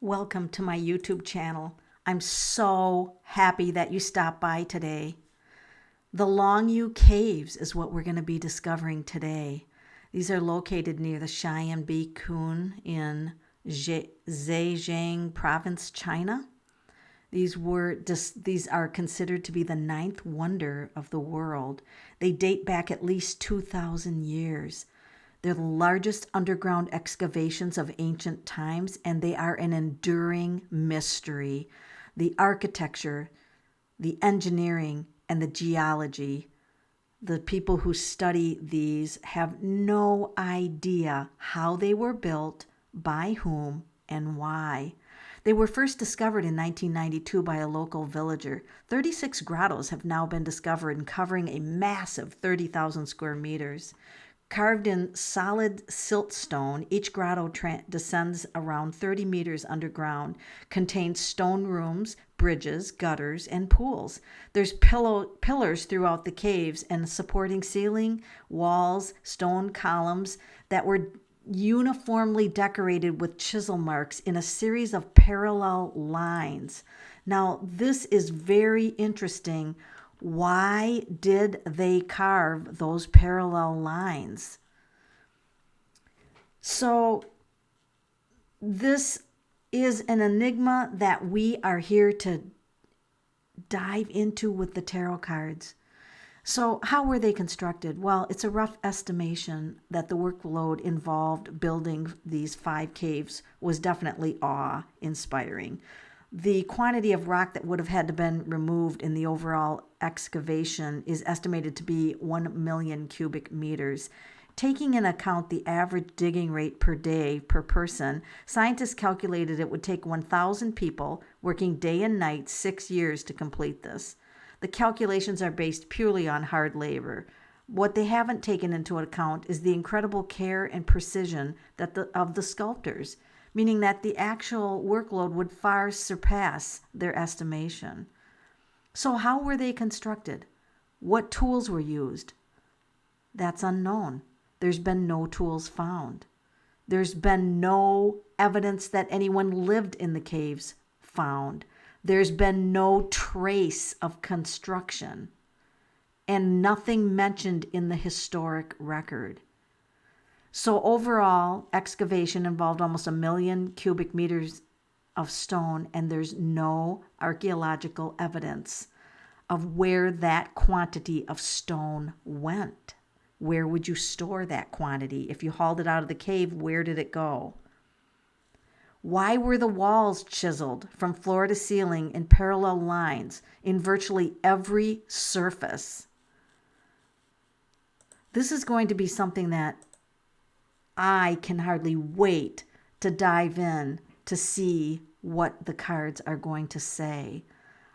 Welcome to my YouTube channel. I'm so happy that you stopped by today. The Longyou Caves is what we're going to be discovering today. These are located near the Xi'an in Zhejiang province, China. These are considered to be the ninth wonder of the world. They date back at least 2,000 years. They're the largest underground excavations of ancient times, and they are an enduring mystery. The architecture, the engineering, and the geology. The people who study these have no idea how they were built, by whom, and why. They were first discovered in 1992 by a local villager. 36 grottos have now been discovered and covering a massive 30,000 square meters. Carved in solid siltstone, each grotto descends around 30 meters underground, contains stone rooms, bridges, gutters, and pools. There's pillars throughout the caves and supporting ceiling, walls, stone columns that were uniformly decorated with chisel marks in a series of parallel lines. Now, this is very interesting. Why did they carve those parallel lines? So this is an enigma that we are here to dive into with the tarot cards. So how were they constructed? Well, it's a rough estimation that the workload involved building these 5 caves was definitely awe-inspiring. The quantity of rock that would have had to been removed in the overall excavation is estimated to be 1 million cubic meters. Taking into account the average digging rate per day per person, scientists calculated it would take 1,000 people working day and night 6 years to complete this. The calculations are based purely on hard labor. What they haven't taken into account is the incredible care and precision of the sculptors, meaning that the actual workload would far surpass their estimation. So how were they constructed? What tools were used? That's unknown. There's been no tools found. There's been no evidence that anyone lived in the caves found. There's been no trace of construction, and nothing mentioned in the historic record. So overall, excavation involved almost 1 million cubic meters of stone, and there's no archaeological evidence of where that quantity of stone went. Where would you store that quantity? If you hauled it out of the cave, where did it go? Why were the walls chiseled from floor to ceiling in parallel lines in virtually every surface? This is going to be something that I can hardly wait to dive in to see what the cards are going to say.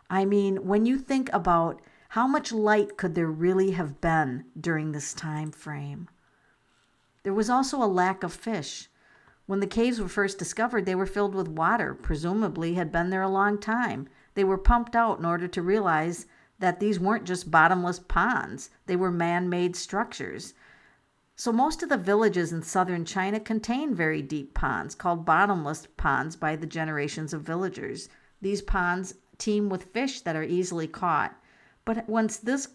I mean, when you think about how much light could there really have been during this time frame? There was also a lack of fish. When the caves were first discovered, they were filled with water, presumably had been there a long time. They were pumped out in order to realize that these weren't just bottomless ponds. They were man-made structures. So most of the villages in southern China contain very deep ponds called bottomless ponds by the generations of villagers. These ponds teem with fish that are easily caught. But once this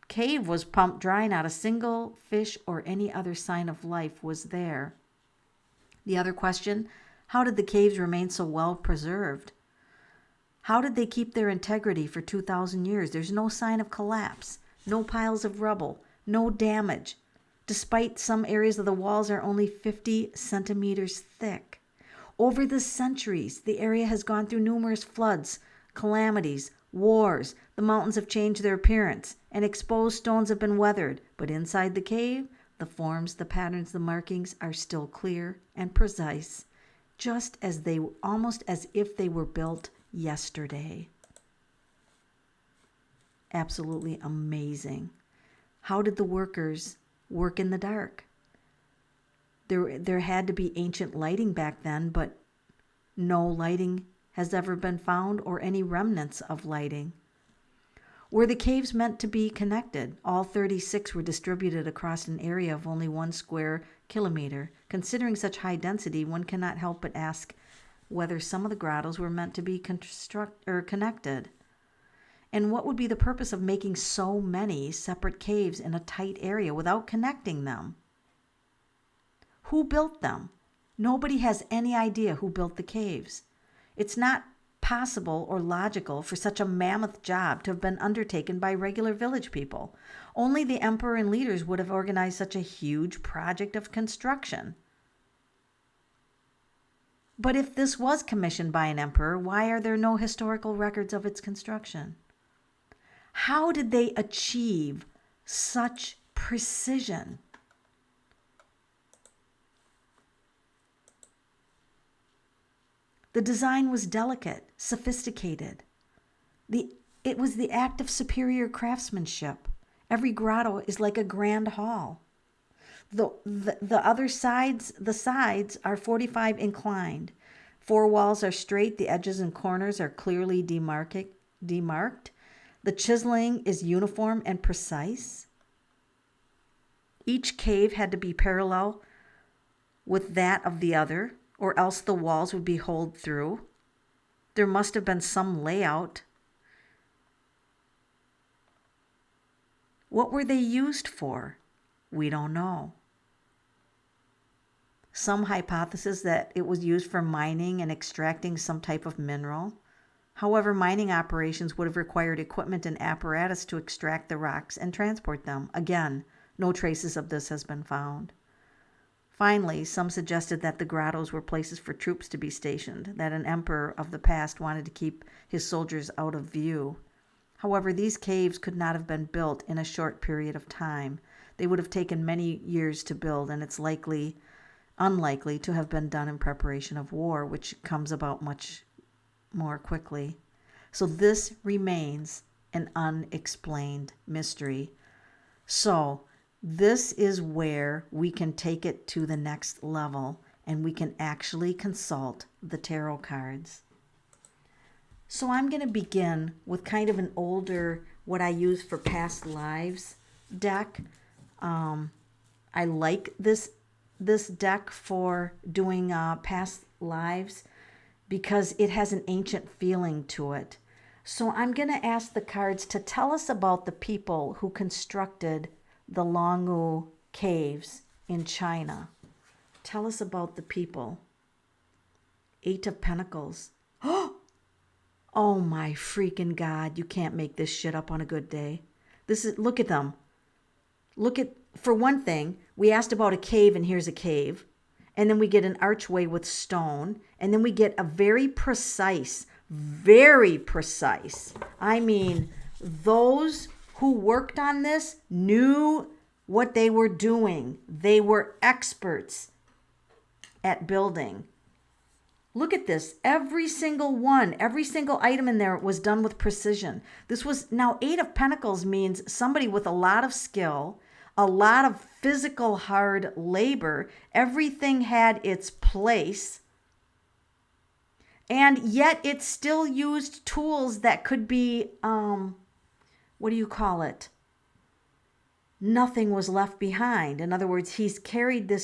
cave was pumped dry, not a single fish or any other sign of life was there. The other question, how did the caves remain so well preserved? How did they keep their integrity for 2,000 years? There's no sign of collapse, no piles of rubble, no damage, despite some areas of the walls are only 50 centimeters thick. Over the centuries, the area has gone through numerous floods, calamities, wars. The mountains have changed their appearance, and exposed stones have been weathered. But inside the cave, the forms, the patterns, the markings are still clear and precise, almost as if they were built yesterday. Absolutely amazing. How did the workers work in the dark? There had to be ancient lighting back then, but no lighting has ever been found or any remnants of lighting. Were the caves meant to be connected? All 36 were distributed across an area of only 1 square kilometer. Considering such high density, one cannot help but ask whether some of the grottos were meant to be connected. And what would be the purpose of making so many separate caves in a tight area without connecting them? Who built them? Nobody has any idea who built the caves. It's not possible or logical for such a mammoth job to have been undertaken by regular village people. Only the emperor and leaders would have organized such a huge project of construction. But if this was commissioned by an emperor, why are there no historical records of its construction? How did they achieve such precision? The design was delicate, sophisticated. It was the act of superior craftsmanship. Every grotto is like a grand hall. The sides are 45 inclined. 4 walls are straight. The edges and corners are clearly demarked. The chiseling is uniform and precise. Each cave had to be parallel with that of the other, or else the walls would be holed through. There must have been some layout. What were they used for? We don't know. Some hypothesis that it was used for mining and extracting some type of mineral. However, mining operations would have required equipment and apparatus to extract the rocks and transport them. Again, no traces of this has been found. Finally, some suggested that the grottos were places for troops to be stationed, that an emperor of the past wanted to keep his soldiers out of view. However, these caves could not have been built in a short period of time. They would have taken many years to build, and it's unlikely to have been done in preparation of war, which comes about much more quickly. So this remains an unexplained mystery. So this is where we can take it to the next level, and we can actually consult the tarot cards. So I'm going to begin with kind of an older, what I use for past lives deck. I like this deck for doing past lives because it has an ancient feeling to it. So I'm going to ask the cards to tell us about the people who constructed the Longyou Caves in China. Tell us about the people. 8 of Pentacles. Oh my freaking God, you can't make this shit up on a good day. Look at them. For one thing, we asked about a cave, and here's a cave. And then we get an archway with stone. And then we get a very precise, I mean, those who worked on this knew what they were doing. They were experts at building. Look at this. Every single item in there was done with precision. Now 8 of Pentacles means somebody with a lot of skill, a lot of physical hard labor. Everything had its place. And yet it still used tools that could be, what do you call it? Nothing was left behind. In other words, he's carried the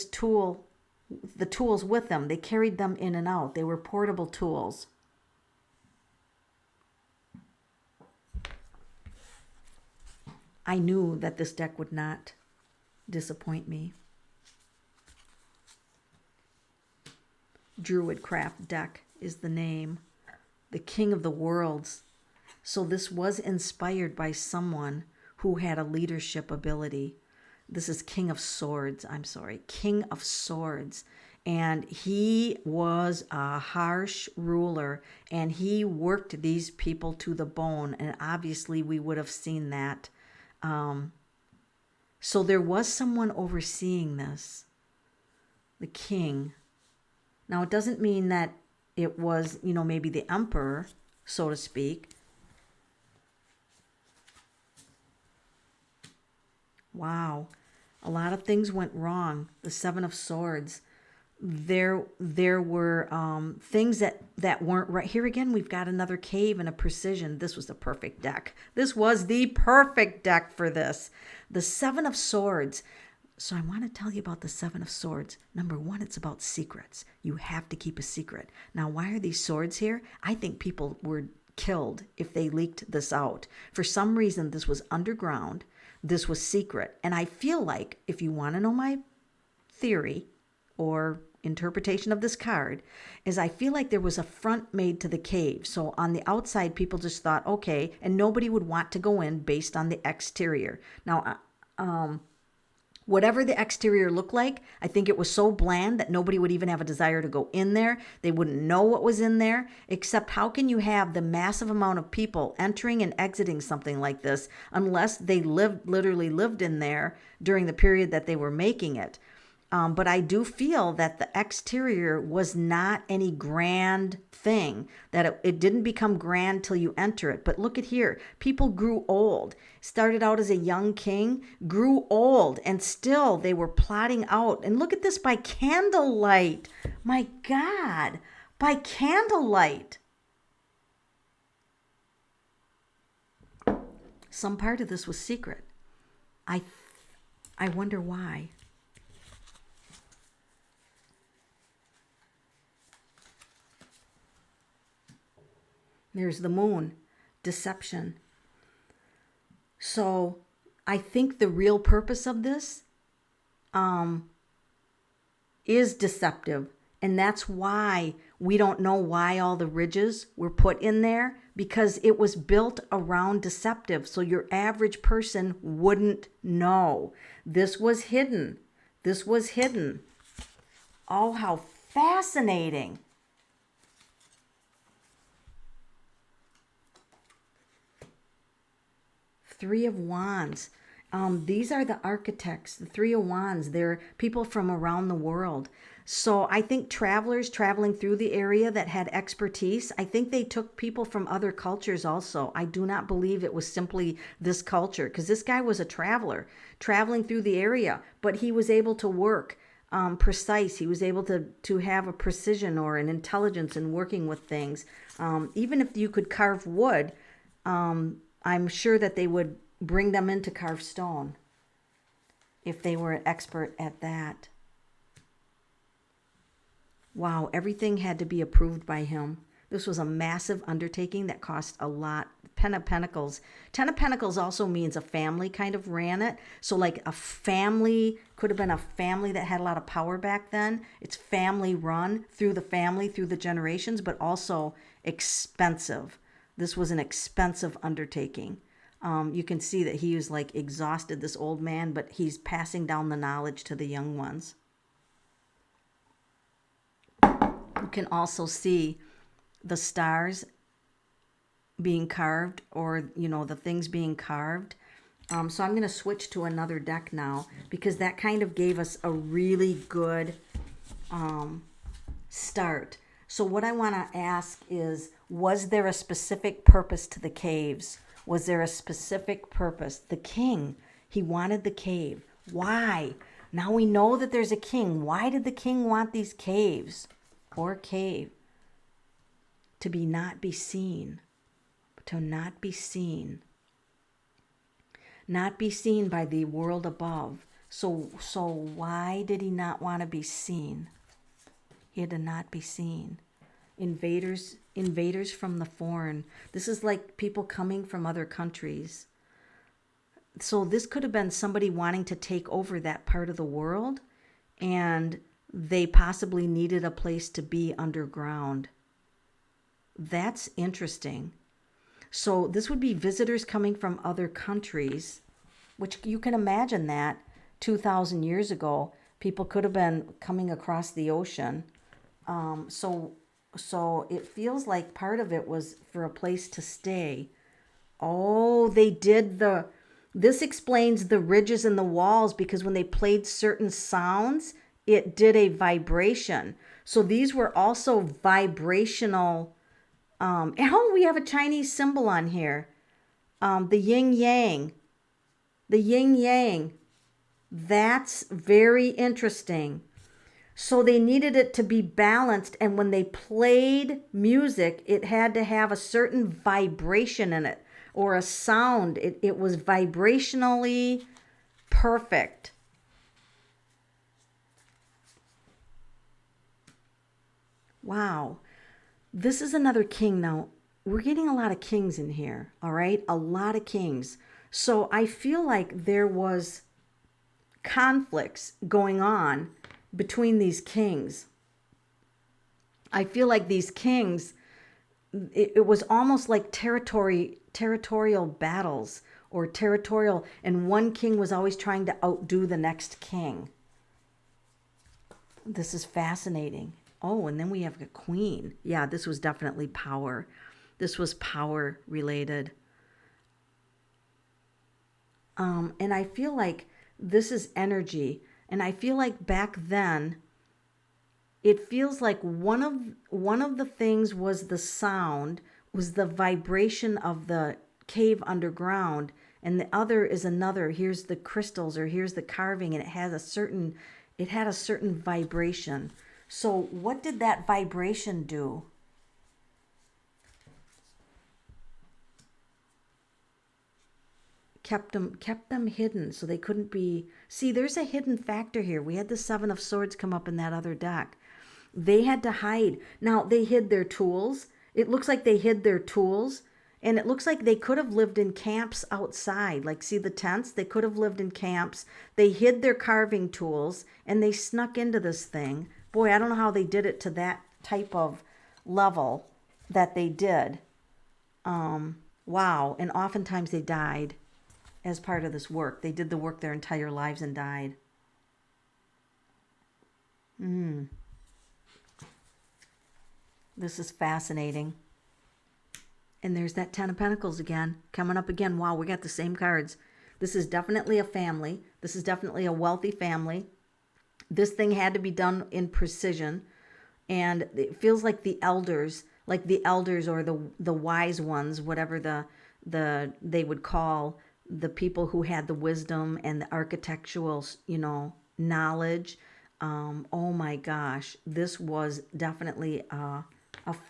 tools with them. They carried them in and out. They were portable tools. I knew that this deck would not disappoint me. Druidcraft deck is the name. The King of the Worlds. So this was inspired by someone who had a leadership ability. This is King of Swords. And he was a harsh ruler, and he worked these people to the bone. And obviously we would have seen that. So there was someone overseeing this. The king. Now it doesn't mean that it was, maybe the emperor, so to speak. Wow. A lot of things went wrong. The 7 of Swords. There were things that weren't right. Here again, we've got another cave and a precision. This was the perfect deck. This was the perfect deck for this. The 7 of Swords. So I want to tell you about the Seven of Swords. Number one, it's about secrets. You have to keep a secret. Now, why are these swords here? I think people were killed if they leaked this out. For some reason, this was underground. This was secret. And I feel like, if you want to know my theory or interpretation of this card, is I feel like there was a front made to the cave. So on the outside, people just thought, okay, and nobody would want to go in based on the exterior. Now, whatever the exterior looked like, I think it was so bland that nobody would even have a desire to go in there. They wouldn't know what was in there, except how can you have the massive amount of people entering and exiting something like this unless they literally lived in there during the period that they were making it. But I do feel that the exterior was not any grand thing, that it didn't become grand till you enter it. But look at here. People grew old. Started out as a young king, grew old, and still they were plotting out. And look at this, by candlelight. My God, by candlelight. Some part of this was secret. I wonder why. There's the moon, deception. So I think the real purpose of this is deceptive. And that's why we don't know why all the ridges were put in there, because it was built around deceptive. So your average person wouldn't know. This was hidden. This was hidden. Oh, how fascinating. Three of Wands. These are the architects, the Three of Wands. They're people from around the world. So I think travelers traveling through the area that had expertise, I think they took people from other cultures also. I do not believe it was simply this culture, because this guy was a traveler traveling through the area, but he was able to work precise. He was able to have a precision or an intelligence in working with things. Even if you could carve wood, I'm sure that they would bring them in to carve stone if they were an expert at that. Wow, everything had to be approved by him. This was a massive undertaking that cost a lot. Ten of Pentacles. Ten of Pentacles also means a family kind of ran it. So like a family, could have been a family that had a lot of power back then. It's family run through the family, through the generations, but also expensive. This was an expensive undertaking. You can see that he was like exhausted, this old man, but he's passing down the knowledge to the young ones. You can also see the stars being carved, or, you know, the things being carved. So I'm going to switch to another deck now, because that kind of gave us a really good start. So what I want to ask is, was there a specific purpose to the caves? Was there a specific purpose? The king, he wanted the cave. Why? Now we know that there's a king. Why did the king want these caves or cave? To not be seen. To not be seen. Not be seen by the world above. So why did he not want to be seen? He had to not be seen. Invaders from the foreign. This is like people coming from other countries. So this could have been somebody wanting to take over that part of the world, and they possibly needed a place to be underground. That's interesting. So this would be visitors coming from other countries, which you can imagine that 2,000 years ago, people could have been coming across the ocean. So it feels like part of it was for a place to stay. Oh, they did this explains the ridges in the walls, because when they played certain sounds, it did a vibration. So these were also vibrational. We have a Chinese symbol on here. The yin yang. The yin yang. That's very interesting. So they needed it to be balanced, and when they played music, it had to have a certain vibration in it, or a sound. It was vibrationally perfect. Wow. This is another king now. We're getting a lot of kings in here, all right? A lot of kings. So I feel like there was conflicts going on between these kings. I feel like these kings, it was almost like territorial battles or territorial, and one king was always trying to outdo the next king. This is fascinating. Oh, and then we have a queen. Yeah, this was definitely power. This was power related. And I feel like this is energy. And I feel like back then, it feels like one of the things was the sound, was the vibration of the cave underground, and the other is another. Here's the crystals, or here's the carving, and it had a certain vibration. So what did that vibration do? Kept them hidden so they couldn't be. See, there's a hidden factor here. We had the Seven of Swords come up in that other deck. They had to hide. Now, they hid their tools. It looks like they hid their tools. And it looks like they could have lived in camps outside. Like, see the tents? They could have lived in camps. They hid their carving tools and they snuck into this thing. Boy, I don't know how they did it to that type of level that they did. Wow. And oftentimes they died as part of this work. They did the work their entire lives and died. This is fascinating. And there's that Ten of Pentacles again, coming up again. Wow, we got the same cards. This is definitely a family. This is definitely a wealthy family. This thing had to be done in precision. And it feels like the elders or the wise ones, whatever they would call the people who had the wisdom and the architectural, knowledge. Oh my gosh, this was definitely a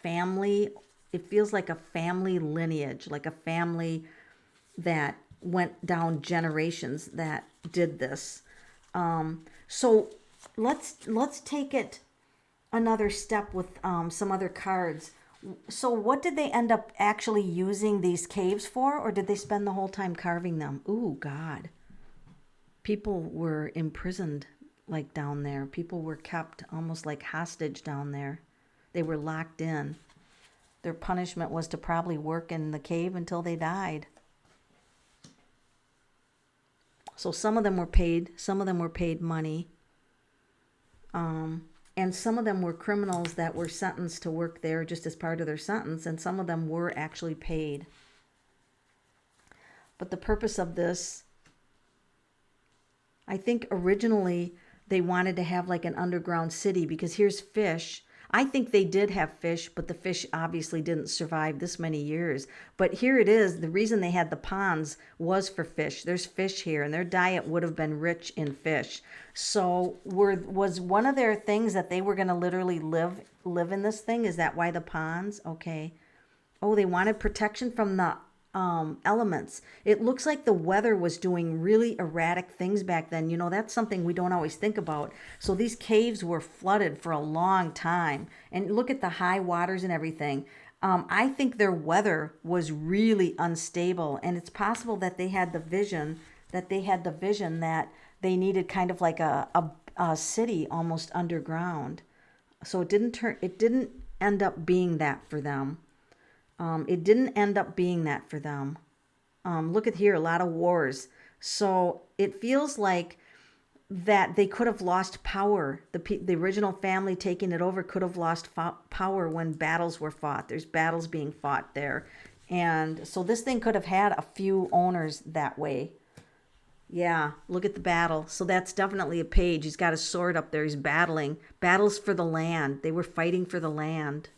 family. It feels like a family lineage, like a family that went down generations that did this. So let's take it another step with some other cards. So what did they end up actually using these caves for, or did they spend the whole time carving them? Ooh, God. People were imprisoned like down there. People were kept almost like hostage down there. They were locked in. Their punishment was to probably work in the cave until they died. So some of them were paid money. And some of them were criminals that were sentenced to work there just as part of their sentence, and some of them were actually paid. But the purpose of this, I think originally they wanted to have like an underground city, because here's fish. I think they did have fish, but the fish obviously didn't survive this many years. But here it is. The reason they had the ponds was for fish. There's fish here, and their diet would have been rich in fish. So was one of their things that they were going to literally live in this thing? Is that why the ponds? Okay. Oh, they wanted protection from the elements. It looks like the weather was doing really erratic things back then. That's something we don't always think about. So these caves were flooded for a long time. And look at the high waters and everything. I think their weather was really unstable. And it's possible that they had the vision that they needed kind of like a city almost underground. So it didn't end up being that for them. It didn't end up being that for them. Look at here, a lot of wars. So it feels like that they could have lost power. The original family taking it over could have lost power when battles were fought. There's battles being fought there. And so this thing could have had a few owners that way. Yeah, look at the battle. So that's definitely a page. He's got a sword up there. He's battling. Battles for the land. They were fighting for the land.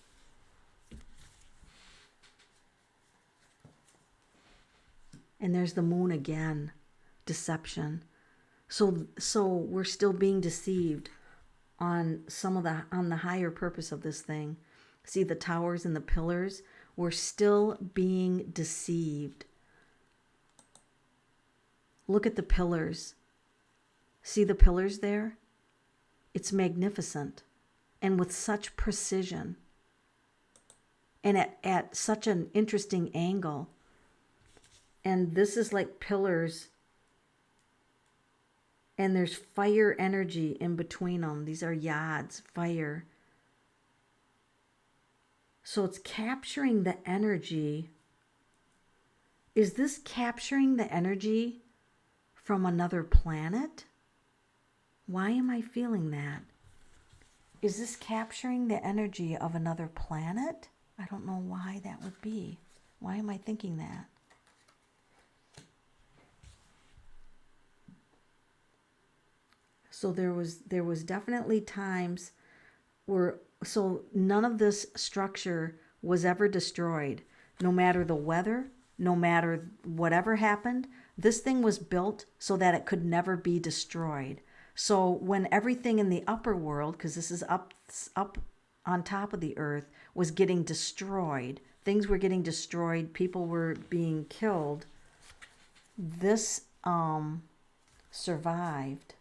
And there's the moon again. Deception. So we're still being deceived on the higher purpose of this thing. See the towers and the pillars? We're still being deceived. Look at the pillars. See the pillars there? It's magnificent. and with such precision and at such an interesting angle. And this is like pillars, and there's fire energy in between them. These are yads, fire. So it's capturing the energy. Is this capturing the energy from another planet? Why am I feeling that? Is this capturing the energy of another planet? I don't know why that would be. Why am I thinking that? So there was definitely times where, so none of this structure was ever destroyed. No matter the weather, no matter whatever happened, this thing was built so that it could never be destroyed. So when everything in the upper world, because this is up on top of the earth, was getting destroyed, things were getting destroyed, people were being killed, this survived.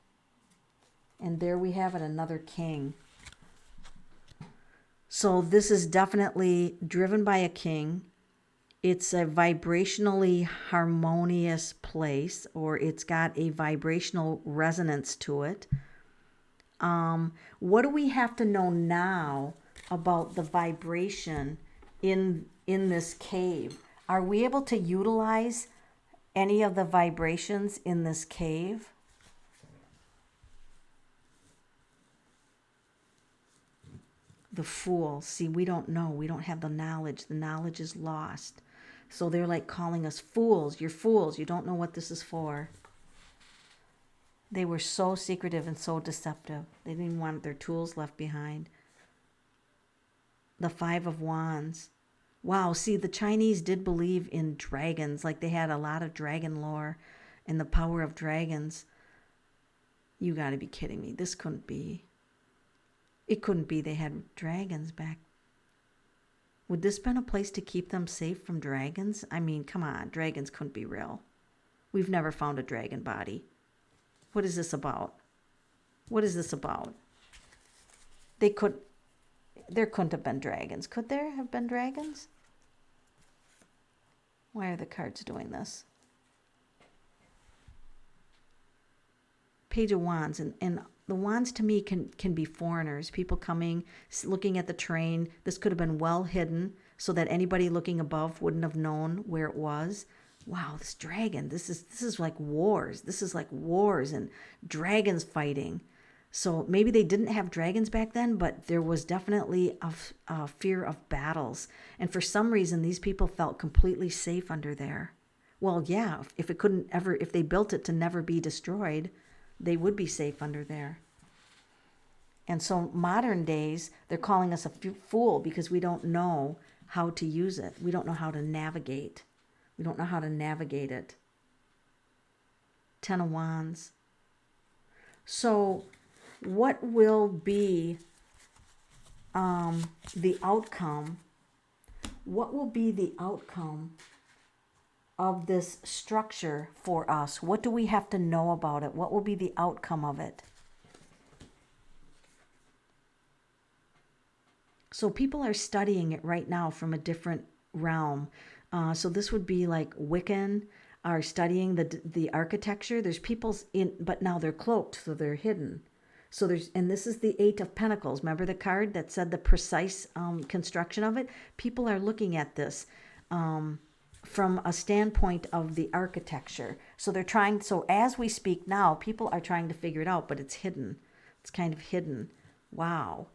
And there we have it, another king. So this is definitely driven by a king. It's a vibrationally harmonious place, or it's got a vibrational resonance to it. What do we have to know now about the vibration in this cave? Are we able to utilize any of the vibrations in this cave? The Fool. See, we don't know. We don't have the knowledge. The knowledge is lost. So they're like calling us fools. You're fools. You don't know what this is for. They were so secretive and so deceptive. They didn't want their tools left behind. The Five of Wands. Wow, see, the Chinese did believe in dragons. Like they had a lot of dragon lore and the power of dragons. You got to be kidding me. This couldn't be. It couldn't be they had dragons back. Would this been a place to keep them safe from dragons? I mean, come on, dragons couldn't be real. We've never found a dragon body. What is this about? What is this about? There couldn't have been dragons. Could there have been dragons? Why are the cards doing this? Page of Wands, and the wands to me can be foreigners, people coming, looking at the train. This could have been well hidden so that anybody looking above wouldn't have known where it was. Wow, this dragon, this is like wars. This is like wars and dragons fighting. So maybe they didn't have dragons back then, but there was definitely a fear of battles. And for some reason, these people felt completely safe under there. Well, yeah, if they built it to never be destroyed, they would be safe under there. And so modern days, they're calling us a fool because we don't know how to use it. We don't know how to navigate. We don't know how to navigate it. Ten of Wands. So what will be the outcome? What will be the outcome of this structure for us? What do we have to know about it? What will be the outcome of it? So people are studying it right now from a different realm. So this would be like Wiccan are studying the architecture. There's people's but now they're cloaked, so they're hidden. So and this is the Eight of Pentacles. Remember the card that said the precise construction of it? People are looking at this from a standpoint of the architecture. So so as we speak now, people are trying to figure it out, but it's hidden. It's kind of hidden. Wow.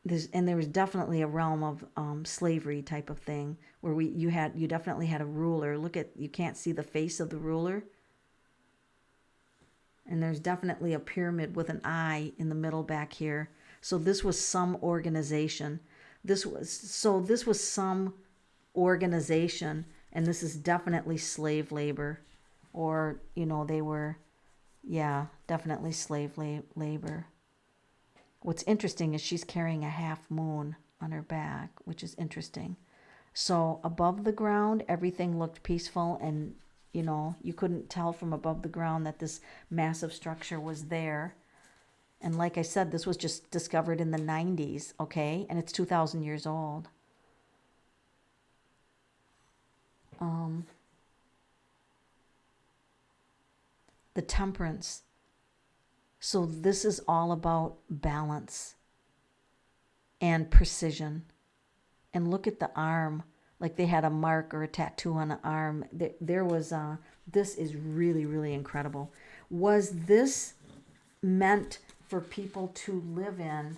There was definitely a realm of slavery type of thing where you definitely had a ruler. You can't see the face of the ruler. And there's definitely a pyramid with an eye in the middle back here. So this was some organization. This was some organization, and this is definitely slave labor, or they were, definitely slave labor. What's interesting is she's carrying a half moon on her back, which is interesting. So above the ground, everything looked peaceful, and you couldn't tell from above the ground that this massive structure was there. And like I said, this was just discovered in the 90s, okay? And it's 2,000 years old. The temperance. So this is all about balance and precision. And look at the arm, like they had a mark or a tattoo on the arm. There was, this is really, really incredible. Was this meant for people to live in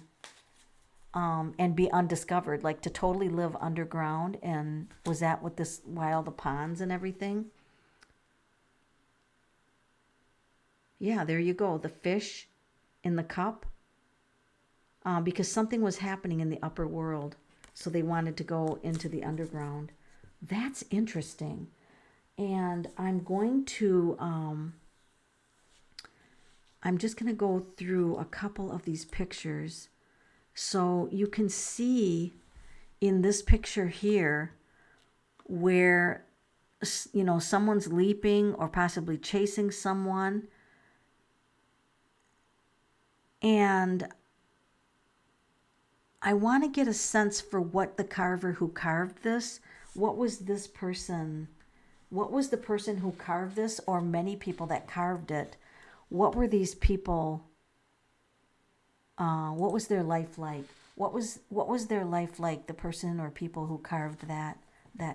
and be undiscovered, like to totally live underground? And was that what this, why all the ponds and everything? Yeah, there you go. The fish in the cup. Because something was happening in the upper world. So they wanted to go into the underground. That's interesting. And I'm just going to go through a couple of these pictures. So you can see in this picture here where, you know, someone's leaping or possibly chasing someone. And I want to get a sense for what the carver who carved this, what was this person, what was the person who carved this, or many people that carved it? What were these people, what was their life like? What was their life like, the person or people who carved that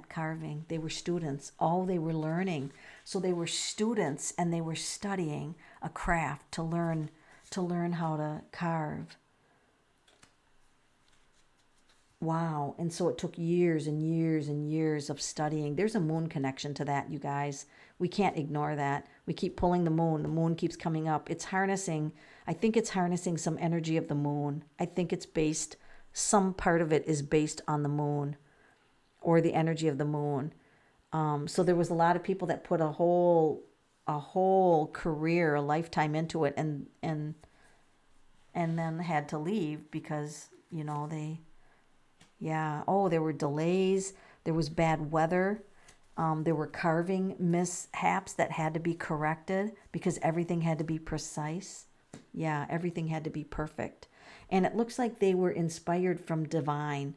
carving? They were students. Oh, they were learning. So they were students and they were studying a craft to learn how to carve. Wow. And so it took years and years and years of studying. There's a moon connection to that, you guys. We can't ignore that. We keep pulling the moon. The moon keeps coming up. It's harnessing, I think it's harnessing some energy of the moon. I think it's based, some part of it is based on the moon or the energy of the moon. So there was a lot of people that put a whole career, a lifetime into it and then had to leave because, you know, there were delays, there was bad weather, there were carving mishaps that had to be corrected because everything had to be precise. Yeah, everything had to be perfect. And it looks like they were inspired from divine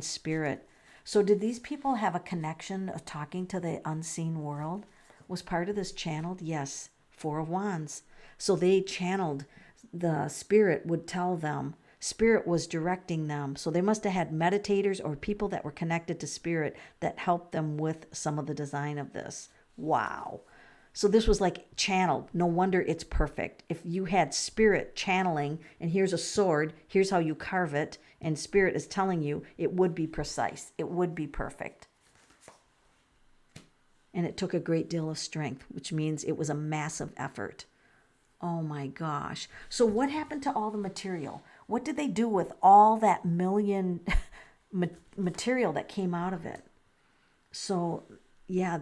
spirit. So did these people have a connection of talking to the unseen world? Was part of this channeled? Yes, Four of Wands. So they channeled, the spirit would tell them, spirit was directing them. So they must have had meditators or people that were connected to spirit that helped them with some of the design of this. Wow. So this was like channeled. No wonder it's perfect. If you had spirit channeling, and here's a sword, here's how you carve it, and spirit is telling you, it would be precise. It would be perfect. And it took a great deal of strength, which means it was a massive effort. Oh my gosh. So what happened to all the material? What did they do with all that million material that came out of it? So, yeah,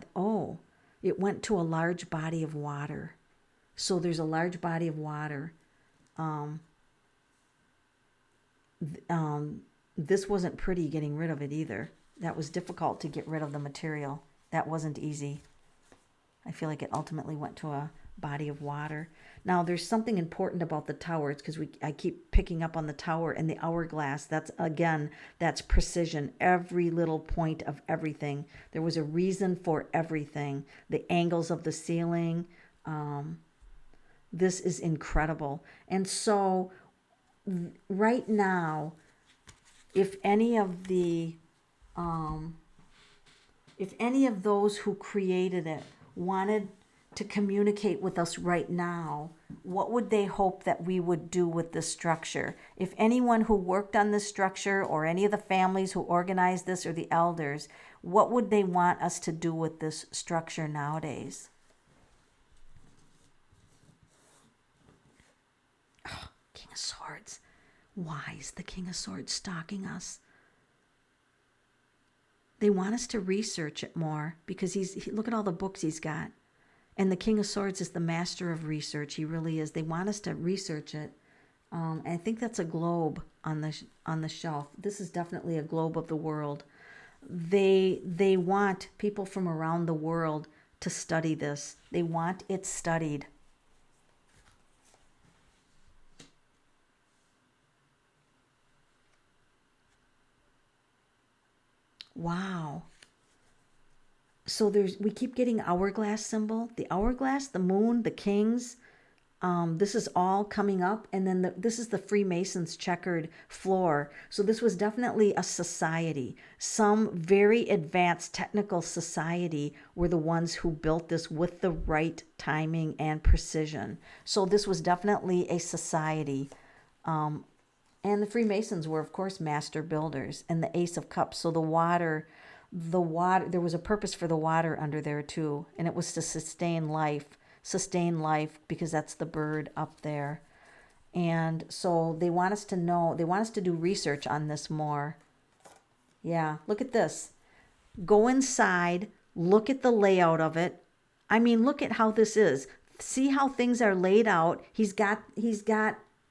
it went to a large body of water. So there's a large body of water. This wasn't pretty getting rid of it either. That was difficult to get rid of the material. That wasn't easy. I feel like it ultimately went to a body of water. Now, there's something important about the towers because I keep picking up on the tower and the hourglass. That's precision. Every little point of everything. There was a reason for everything. The angles of the ceiling. This is incredible. And so right now, if any of those who created it wanted to communicate with us right now, what would they hope that we would do with this structure? If anyone who worked on this structure or any of the families who organized this or the elders, what would they want us to do with this structure nowadays? Oh, King of Swords. Why is the King of Swords stalking us? They want us to research it more because look at all the books he's got. And the King of Swords is the master of research. He really is. They want us to research it. And I think that's a globe on the shelf. This is definitely a globe of the world. They want people from around the world to study this. They want it studied. Wow. So we keep getting hourglass symbol, the hourglass, the moon, the kings. This is all coming up, and then this is the Freemasons checkered floor. So this was definitely a society. Some very advanced technical society were the ones who built this with the right timing and precision. So this was definitely a society. And the Freemasons were, of course, master builders, and the Ace of Cups. So the water, there was a purpose for the water under there too, and it was to sustain life because that's the bird up there. And so they want us to know, they want us to do research on this more. Yeah, look at this. Go inside, look at the layout of it. I mean, look at how this is. See how things are laid out. He's got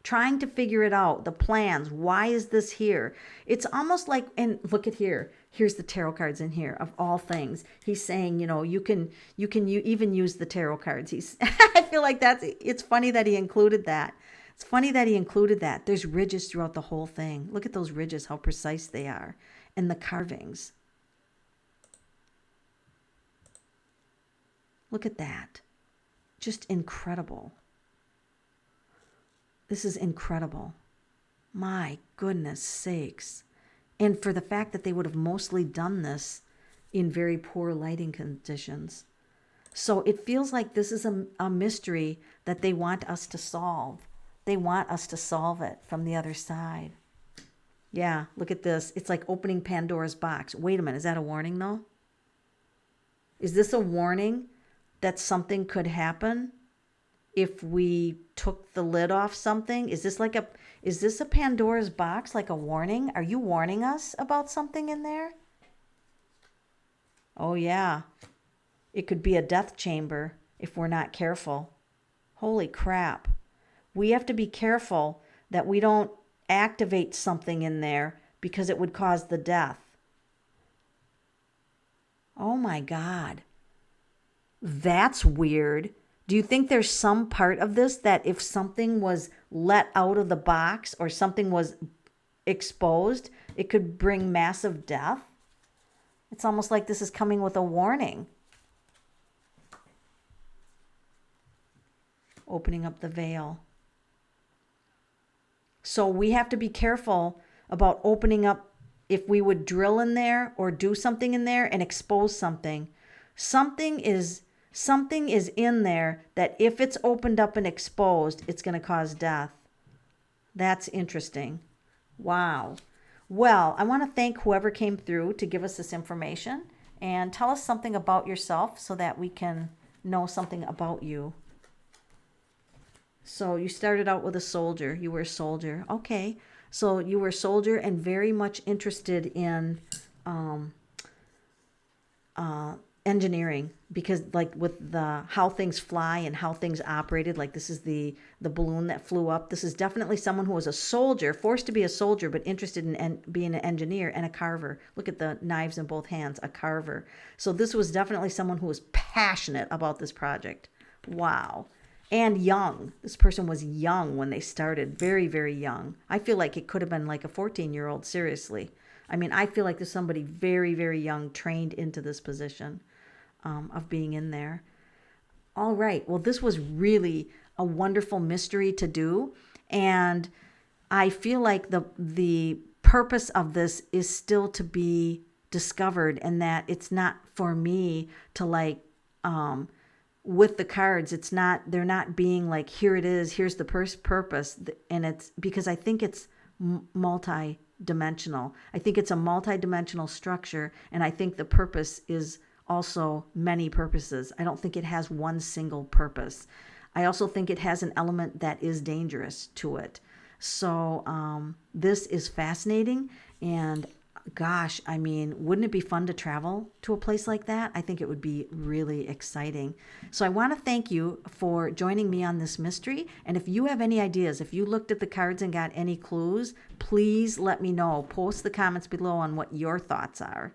trying to figure it out, the plans. Why is this here? It's almost like, and look at here. Here's the tarot cards in here, of all things. He's saying, you can even use the tarot cards. I feel like it's funny that he included that. It's funny that he included that. There's ridges throughout the whole thing. Look at those ridges, how precise they are. And the carvings. Look at that. Just incredible. This is incredible. My goodness sakes. And for the fact that they would have mostly done this in very poor lighting conditions. So it feels like this is a mystery that they want us to solve. They want us to solve it from the other side. Yeah, look at this. It's like opening Pandora's box. Wait a minute, is that a warning though? Is this a warning that something could happen if we took the lid off something? Is this a Pandora's box, like a warning? Are you warning us about something in there? Oh yeah. It could be a death chamber if we're not careful. Holy crap. We have to be careful that we don't activate something in there because it would cause the death. Oh my God. That's weird. Do you think there's some part of this that if something was let out of the box or something was exposed, it could bring massive death? It's almost like this is coming with a warning. Opening up the veil. So we have to be careful about opening up if we would drill in there or do something in there and expose something. Something is in there that if it's opened up and exposed, it's going to cause death. That's interesting. Wow. Well, I want to thank whoever came through to give us this information and tell us something about yourself so that we can know something about you. So you started out with a soldier. You were a soldier. Okay. So you were a soldier and very much interested in engineering, because like with the how things fly and how things operated, like this is the balloon that flew up. This is definitely someone who was a soldier, forced to be a soldier, but interested in being an engineer and a carver. Look at the knives in both hands, a carver. So this was definitely someone who was passionate about this project. Wow. And young. This person was young when they started, very, very young. I feel like it could have been like a 14-year-old, seriously. I mean, I feel like there's somebody very, very young trained into this position of being in there. All right. Well, this was really a wonderful mystery to do. And I feel like the purpose of this is still to be discovered, and that it's not for me to like, with the cards, they're not being like, here it is, here's the purpose. And it's because I think it's multi-dimensional. I think it's a multi-dimensional structure. And I think the purpose is also many purposes. I don't think it has one single purpose. I also think it has an element that is dangerous to it. So this is fascinating. And gosh, I mean, wouldn't it be fun to travel to a place like that? I think it would be really exciting. So I want to thank you for joining me on this mystery. And if you have any ideas, if you looked at the cards and got any clues, please let me know. Post the comments below on what your thoughts are.